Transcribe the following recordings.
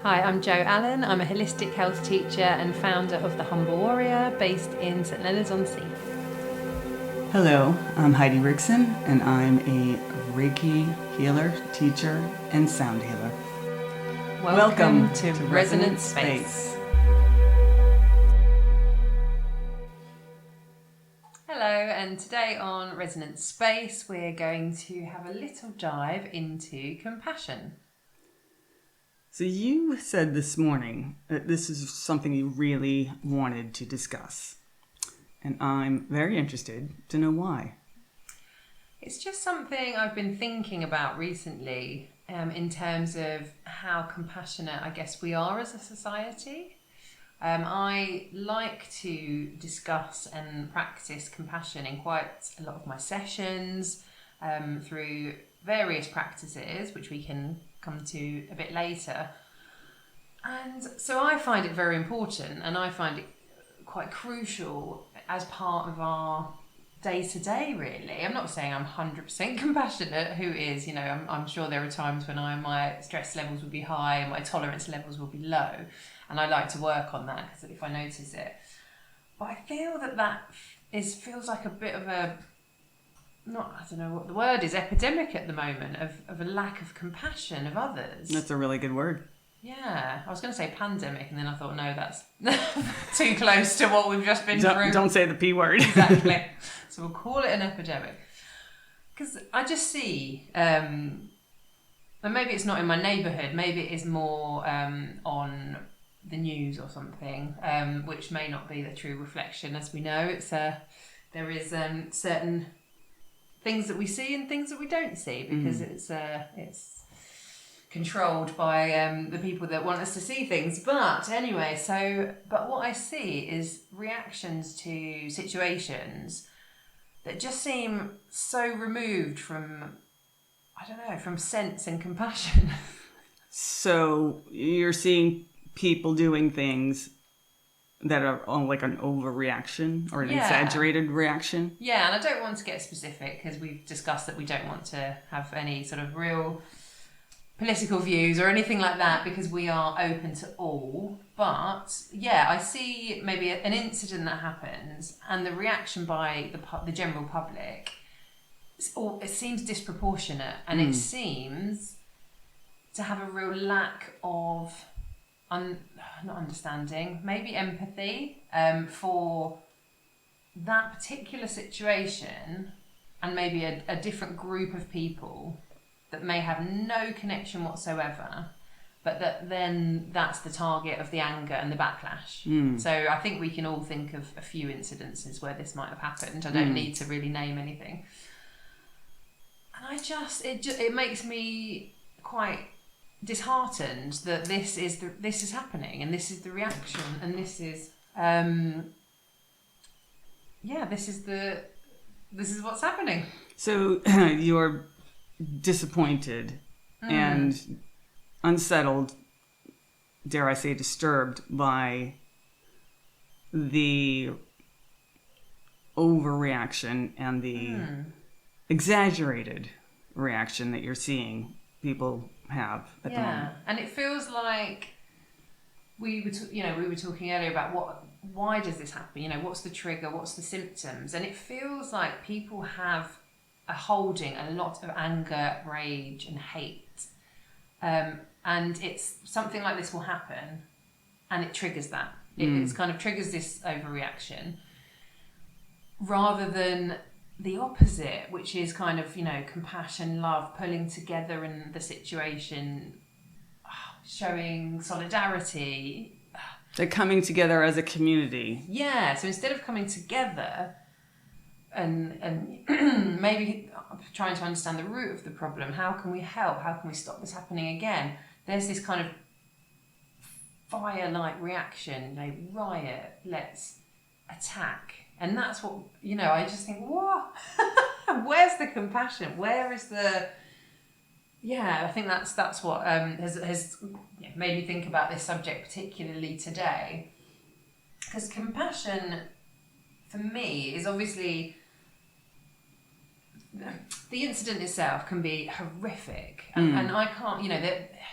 Hi, I'm Jo Allen. I'm a holistic health teacher and founder of The Humble Warrior, based in St Leonards-on-Sea. Hello, I'm Heidi Rickson, and I'm a Reiki healer, teacher, and sound healer. Welcome to Resonant Space. Hello, and today on Resonant Space, we're going to have a little dive into compassion. So you said this morning that this is something you really wanted to discuss, and I'm very interested to know why. It's just something I've been thinking about recently in terms of how compassionate, I guess, we are as a society. I like to discuss and practice compassion in quite a lot of my sessions through various practices, which we can come to a bit later. And so I find it very important, and I find it quite crucial as part of our day-to-day, really. I'm not saying I'm 100% compassionate. Who is? You know, I'm sure there are times when my stress levels will be high and my tolerance levels will be low, and I like to work on that because if I notice it. But I feel that feels like a bit of a, I don't know what the word is, epidemic at the moment of a lack of compassion of others. That's a really good word. Yeah, I was going to say pandemic, and then I thought, no, that's too close to what we've just been through. Don't say the P word. Exactly. So we'll call it an epidemic. Because I just see, and maybe it's not in my neighbourhood, maybe it is more on the news or something, which may not be the true reflection. As we know, it's there is certain things that we see and things that we don't see, because it's controlled by the people that want us to see things. But anyway, but what I see is reactions to situations that just seem so removed from, I don't know, from sense and compassion. So you're seeing people doing things that are like an overreaction or an exaggerated reaction? Yeah, and I don't want to get specific because we've discussed that we don't want to have any sort of real political views or anything like that, because we are open to all. But yeah, I see maybe an incident that happens and the reaction by the general public, it seems disproportionate, and it seems to have a real lack of not understanding, maybe empathy for that particular situation, and maybe a different group of people that may have no connection whatsoever, but that's the target of the anger and the backlash. So I think we can all think of a few incidences where this might have happened. I don't need to really name anything. And it makes me quite disheartened that this is happening, and this is the reaction, and this is this is what's happening. So you're disappointed and unsettled, dare I say disturbed, by the overreaction and the exaggerated reaction that you're seeing people have at the moment. And it feels like we were talking earlier about why does this happen? You know, what's the trigger? What's the symptoms? And it feels like people are holding a lot of anger, rage, and hate. And it's something like this will happen, and it triggers that. It kind of triggers this overreaction, rather than the opposite, which is kind of, compassion, love, pulling together in the situation, showing solidarity. They're coming together as a community. Yeah, so instead of coming together and maybe trying to understand the root of the problem, how can we help? How can we stop this happening again? There's this kind of fire-like reaction, riot, let's attack. And that's what, I just think, what? Where's the compassion? Where is the... Yeah, I think that's what has made me think about this subject particularly today. Because compassion, for me, is obviously... The incident itself can be horrific. And I can't,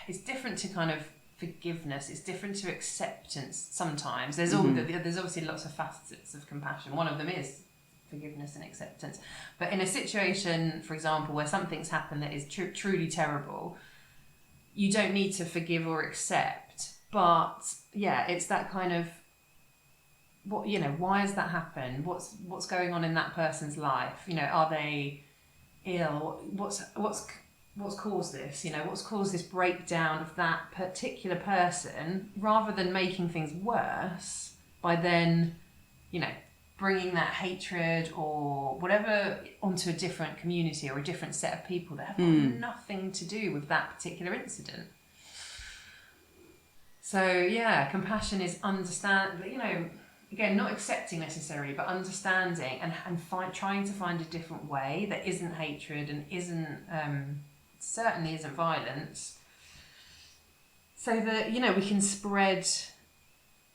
it's different to kind of forgiveness. It's different to acceptance sometimes. There's there's obviously lots of facets of compassion. One of them is forgiveness and acceptance. But in a situation, for example, where something's happened that is truly terrible, you don't need to forgive or accept. But yeah, it's that kind of, what, you know, why has that happened? What's going on in that person's life? You know, are they ill? What's caused this? You know, what's caused this breakdown of that particular person, rather than making things worse by then, you know, bringing that hatred or whatever onto a different community or a different set of people that have got nothing to do with that particular incident. So yeah, compassion is understand, you know, again, not accepting necessarily, but understanding and trying to find a different way that isn't hatred and certainly isn't violence, so that, you know, we can spread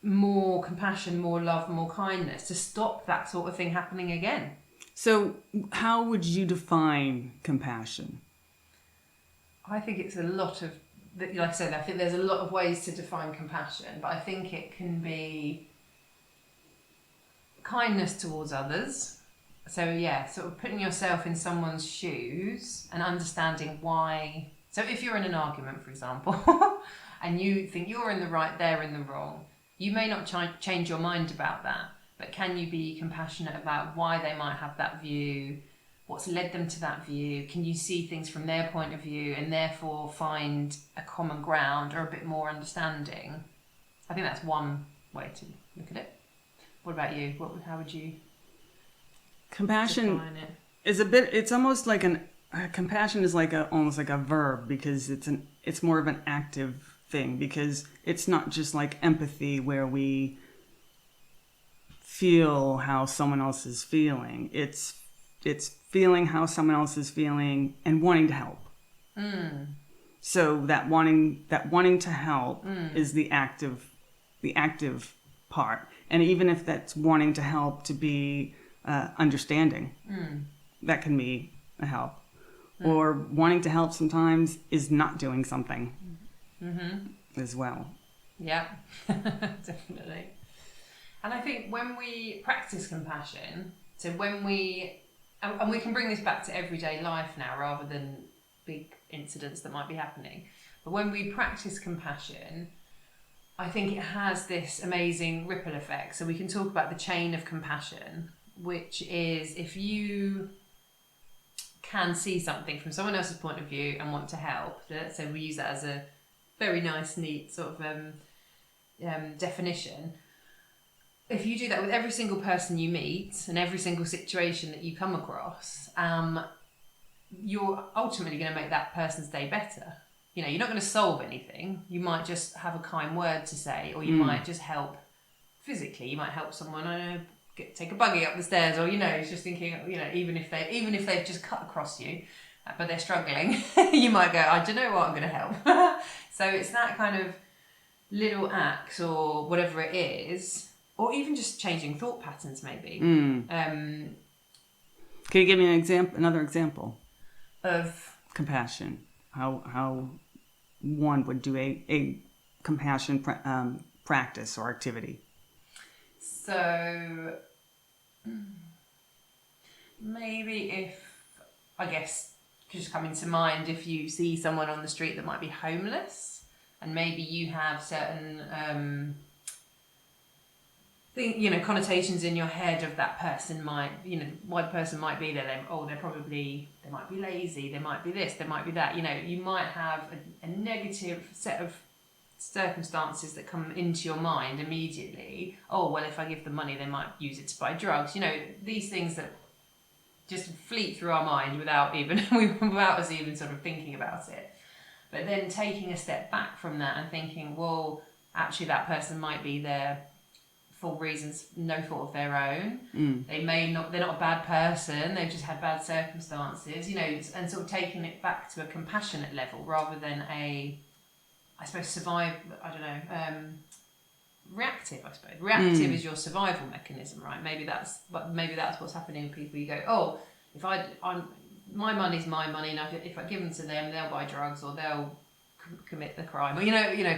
more compassion, more love, more kindness to stop that sort of thing happening again. So how would you define compassion? I think it's a lot of, like I said, I think there's a lot of ways to define compassion, but I think it can be kindness towards others. So yeah, sort of putting yourself in someone's shoes and understanding why. So if you're in an argument, for example, and you think you're in the right, they're in the wrong, you may not change your mind about that, but can you be compassionate about why they might have that view, what's led them to that view? Can you see things from their point of view and therefore find a common ground or a bit more understanding? I think that's one way to look at it. What about you? How would you compassion define it? Is a bit, it's almost like compassion is like almost like a verb, because it's more of an active thing, because it's not just like empathy where we feel how someone else is feeling. It's feeling how someone else is feeling and wanting to help. So that wanting to help is the active part. And even if that's wanting to help to be understanding, that can be a help. Or wanting to help sometimes is not doing something as well. Yeah, definitely. And I think when we practice compassion, so when we can bring this back to everyday life now rather than big incidents that might be happening, but when we practice compassion, I think it has this amazing ripple effect. So we can talk about the chain of compassion, which is if you can see something from someone else's point of view and want to help. So we use that as a very nice, neat sort of definition. If you do that with every single person you meet and every single situation that you come across, you're ultimately going to make that person's day better. You know, you're not going to solve anything. You might just have a kind word to say, or you might just help physically. You might help someone, I don't know, take a buggy up the stairs, or, you know, it's just thinking, you know, even if they've just cut across you, but they're struggling, you might go, I don't know what, I'm going to help. So it's that kind of little acts or whatever it is, or even just changing thought patterns, maybe. Can you give me another example of compassion? How one would do a compassion practice or activity? So maybe I guess just coming to mind, if you see someone on the street that might be homeless, and maybe you have certain connotations in your head of that person might, you know, why the person might be there. They might be lazy, they might be this, they might be that. You know, you might have a negative set of circumstances that come into your mind immediately. Oh, well, if I give them money, they might use it to buy drugs. You know, these things that just fleet through our mind without us even sort of thinking about it. But then taking a step back from that and thinking, well, actually that person might be there for reasons no fault of their own. They're not a bad person, they've just had bad circumstances, you know, and sort of taking it back to a compassionate level rather than reactive, I suppose. Reactive is your survival mechanism, right? Maybe that's what's happening with people. You go, oh, my money's my money, and if I give them to them, they'll buy drugs or they'll commit the crime. Or, you know,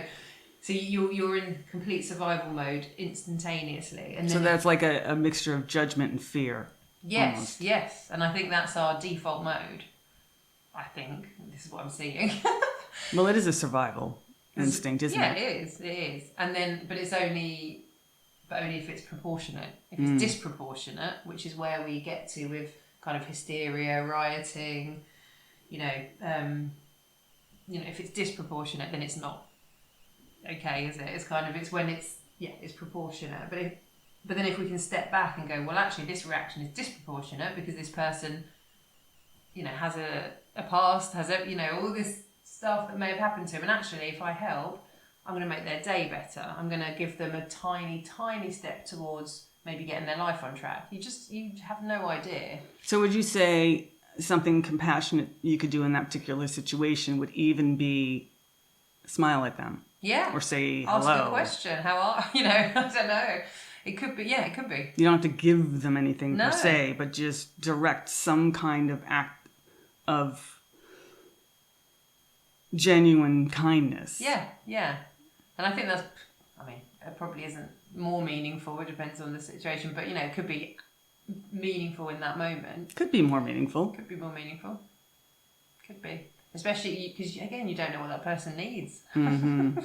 So you're in complete survival mode instantaneously, and then So that's like a mixture of judgment and fear. yes, almost. yes, and I think that's our default mode. I think this is what I'm seeing. Well, it is a survival instinct, isn't yeah, it? it is, and then but it's only if it's proportionate. If it's disproportionate, which is where we get to with kind of hysteria, rioting, if it's disproportionate, then it's not okay, is it? It's when it's proportionate. But then if we can step back and go, well, actually, this reaction is disproportionate because this person, has a past, has all this stuff that may have happened to him, and actually, if I help, I'm going to make their day better. I'm going to give them a tiny, tiny step towards maybe getting their life on track. You have no idea. So would you say something compassionate you could do in that particular situation would even be smile at them? Yeah. Or say hello. Ask a question. How are, I don't know. It could be, it could be. You don't have to give them anything No. per se, but just direct some kind of act of genuine kindness. Yeah. And I think it probably isn't more meaneful. It depends on the situation. But, it could be meaningful in that moment. Could be more meaningful. Could be more meaningful. Could be. Especially because, again, you don't know what that person needs. Mm-hmm.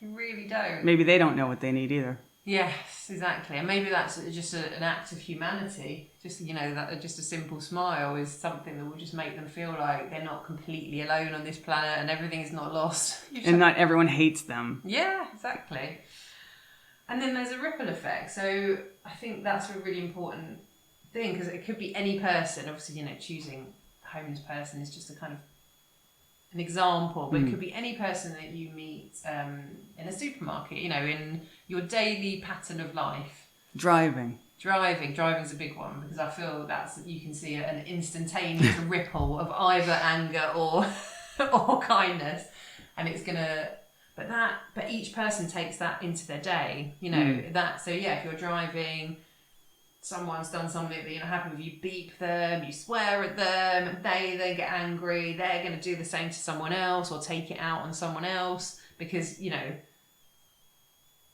You really don't. Maybe they don't know what they need either. Yes, exactly. And maybe that's just an act of humanity. Just, that just a simple smile is something that will just make them feel like they're not completely alone on this planet and everything is not lost. And not everyone hates them. Yeah, exactly. And then there's a ripple effect. So I think that's a really important thing because it could be any person. Obviously, choosing homeless person is just a kind of an example, but it could be any person that you meet in a supermarket, in your daily pattern of life. Driving's a big one because I feel you can see an instantaneous ripple of either anger or kindness, and it's gonna. But each person takes that into their day, So if you're driving, someone's done something that you're not happy with, you beep them, you swear at them, they get angry, they're going to do the same to someone else or take it out on someone else because,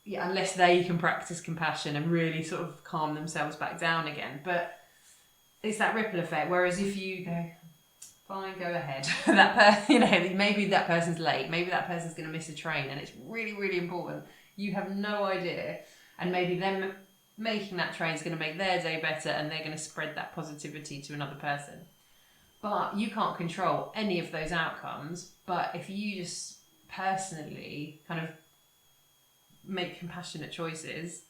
unless they can practice compassion and really sort of calm themselves back down again. But it's that ripple effect, whereas if you go, fine, go ahead. Maybe that person's late, maybe that person's going to miss a train and it's really, really important. You have no idea. And maybe them making that train is going to make their day better and they're going to spread that positivity to another person. But you can't control any of those outcomes. But if you just personally kind of make compassionate choices,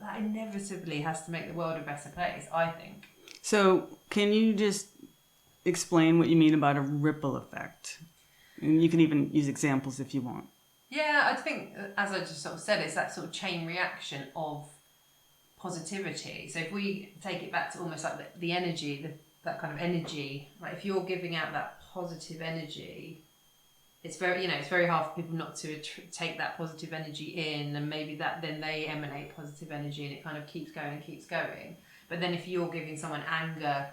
that inevitably has to make the world a better place, I think. So can you just explain what you mean about a ripple effect? And you can even use examples if you want. Yeah, I think, as I just sort of said, it's that sort of chain reaction of positivity. So if we take it back to almost like the energy, that kind of energy, like if you're giving out that positive energy, it's very, it's very hard for people not to take that positive energy in, and maybe then they emanate positive energy and it kind of keeps going and keeps going. But then if you're giving someone anger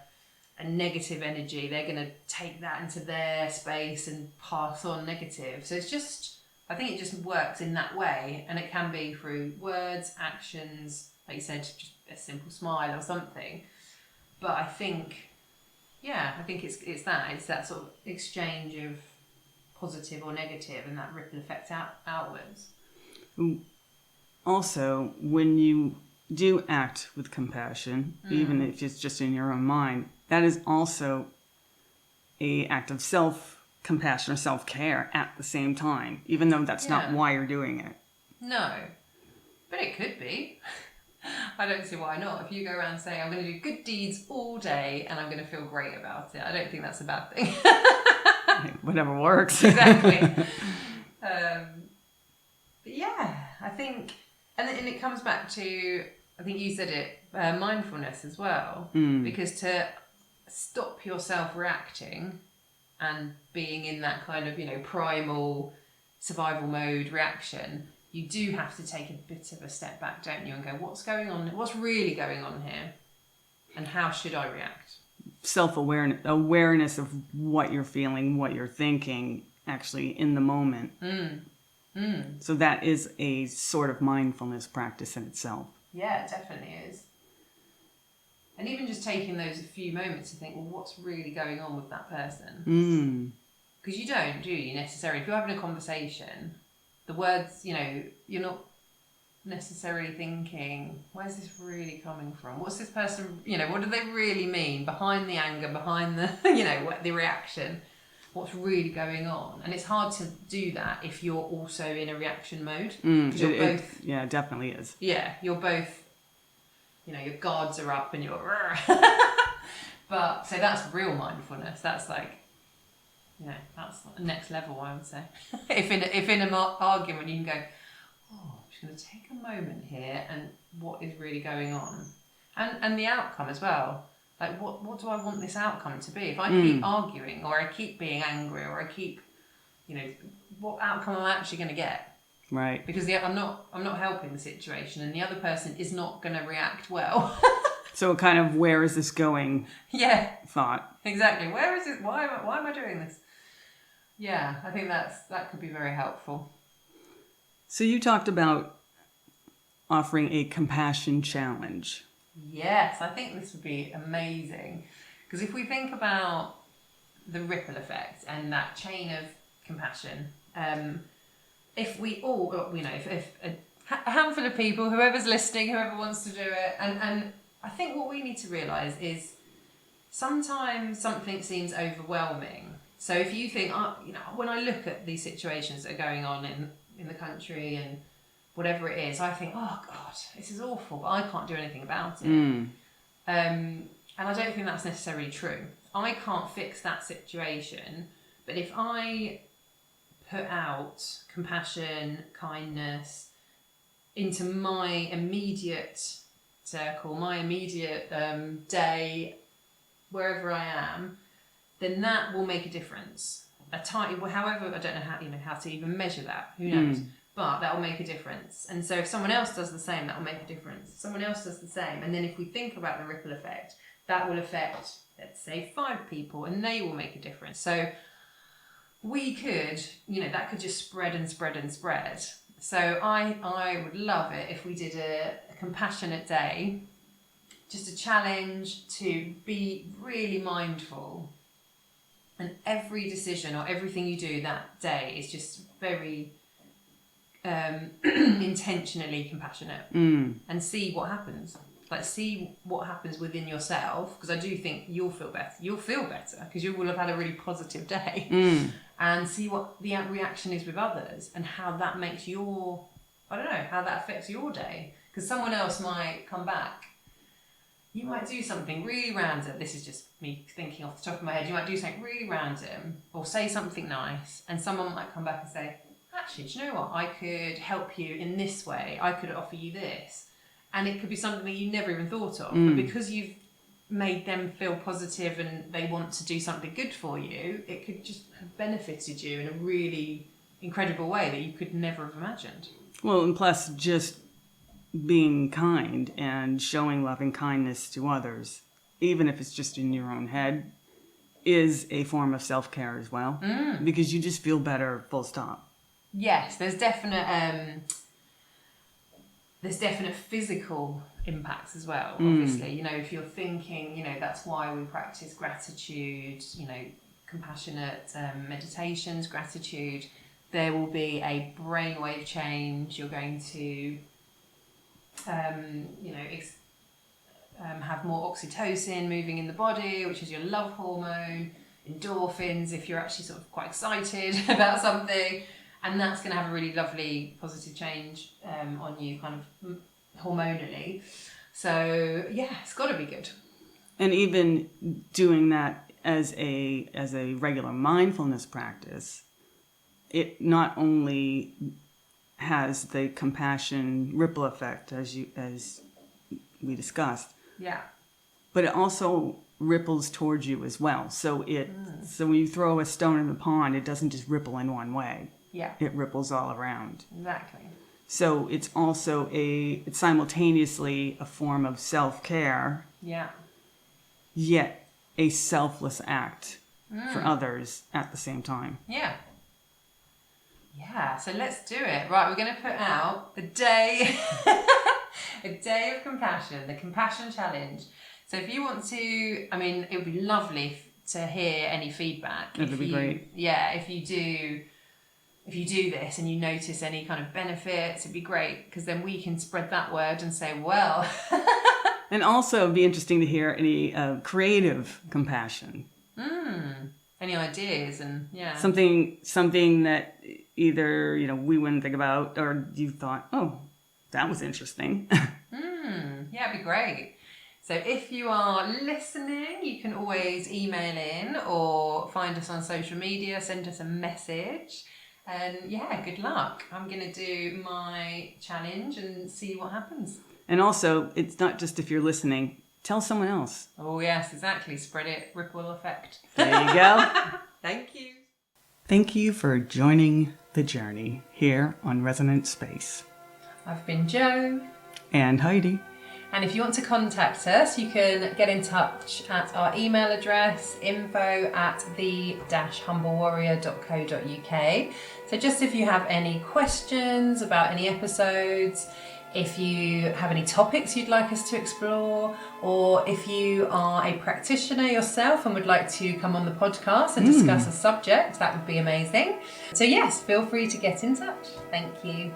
and negative energy, they're going to take that into their space and pass on negative. So it's just, I think it just works in that way, and it can be through words, actions, like you said, just a simple smile or something. But I think it's that sort of exchange of positive or negative and that ripple effect outwards. Also, when you do act with compassion, even if it's just in your own mind, that is also an act of self-compassion or self-care at the same time, even though that's not why you're doing it. No, but it could be. I don't see why not. If you go around saying, I'm going to do good deeds all day and I'm going to feel great about it, I don't think that's a bad thing. Whatever works. Exactly. But yeah, I think, and it comes back to, I think you said it, mindfulness as well. Because to stop yourself reacting and being in that kind of, primal survival mode reaction, you do have to take a bit of a step back, don't you, and go, what's going on? What's really going on here? And how should I react? Awareness of what you're feeling, what you're thinking, actually in the moment. So that is a sort of mindfulness practice in itself. Yeah, it definitely is. And even just taking those few moments to think, well, what's really going on with that person? Because you don't, do you, necessarily? If you're having a conversation, the words, you're not necessarily thinking, where's this really coming from? What's this person, what do they really mean behind the anger, behind the, the reaction? What's really going on? And it's hard to do that if you're also in a reaction mode. Because you're both... Yeah, it definitely is. Yeah, you're both... your guards are up and you're... But, so that's real mindfulness. That's like, that's next level, I would say. if in an argument you can go, oh, I'm just going to take a moment here and what is really going on? And the outcome as well. Like, what do I want this outcome to be? If I keep arguing or I keep being angry or I keep, what outcome am I actually going to get? Right. Because I'm not helping the situation and the other person is not going to react well. So kind of, where is this going? Yeah. Thought. Exactly. Where is it? Why am I doing this? Yeah, I think that could be very helpful. So you talked about offering a compassion challenge. Yes, I think this would be amazing. Because if we think about the ripple effect and that chain of compassion, if we all, if a handful of people, whoever's listening, whoever wants to do it, and I think what we need to realise is sometimes something seems overwhelming. So if you think, when I look at these situations that are going on in the country and whatever it is, I think, oh God, this is awful, but I can't do anything about it. And I don't think that's necessarily true. I can't fix that situation, but if I put out compassion, kindness into my immediate circle, my immediate day, wherever I am, then that will make a difference. However, I don't know how to even measure that. Who knows? But that will make a difference. And so if someone else does the same, that will make a difference. Someone else does the same. And then if we think about the ripple effect, that will affect, let's say, 5 people, and they will make a difference. So we could, that could just spread and spread and spread. So I would love it if we did a compassionate day, just a challenge to be really mindful. And every decision or everything you do that day is just very intentionally compassionate, and see what happens. Like, see what happens within yourself, because I do think you'll feel better. You'll feel better because you will have had a really positive day, and see what the reaction is with others and how that makes how that affects your day. Because someone else might come back. You might do something really random. This is just me thinking off the top of my head. You might do something really random or say something nice, and someone might come back and say, actually, do you know what? I could help you in this way. I could offer you this. And it could be something that you never even thought of. But because you've made them feel positive and they want to do something good for you, it could just have benefited you in a really incredible way that you could never have imagined. Well, and plus just being kind and showing loving kindness to others, even if it's just in your own head, is a form of self-care as well. Because you just feel better, full stop. Yes, there's definite physical impacts as well, obviously. If you're thinking, that's why we practice gratitude, compassionate meditations, gratitude. There will be a brainwave change. You're going to, have more oxytocin moving in the body, which is your love hormone, endorphins if you're actually sort of quite excited about something. And that's going to have a really lovely positive change on you, kind of hormonally. So yeah, it's got to be good. And even doing that as a regular mindfulness practice, it not only has the compassion ripple effect as we discussed. Yeah. But it also ripples towards you as well. So so when you throw a stone in the pond, it doesn't just ripple in one way. Yeah. It ripples all around. Exactly. So it's also it's simultaneously a form of self-care. Yeah. Yet a selfless act for others at the same time. Yeah. Yeah, so let's do it. Right, we're going to put out a day, a day of compassion, the Compassion Challenge. So if you want to, I mean, it would be lovely to hear any feedback. That would be great. Yeah, if you do this and you notice any kind of benefits, it'd be great, because then we can spread that word and say, well. And also it'd be interesting to hear any creative compassion. Any ideas and something that either we wouldn't think about, or you thought, oh, that was interesting. Yeah, it'd be great. So if you are listening, you can always email in or find us on social media, send us a message. And yeah, good luck. I'm going to do my challenge and see what happens. And also, it's not just if you're listening, tell someone else. Oh yes, exactly. Spread it, ripple effect. There you go. Thank you. Thank you for joining the journey here on Resonant Space. I've been Jo. And Heidi. And if you want to contact us, you can get in touch at our email address, info@the-humblewarrior.co.uk. So just if you have any questions about any episodes, if you have any topics you'd like us to explore, or if you are a practitioner yourself and would like to come on the podcast and discuss a subject, that would be amazing. So yes, feel free to get in touch. Thank you.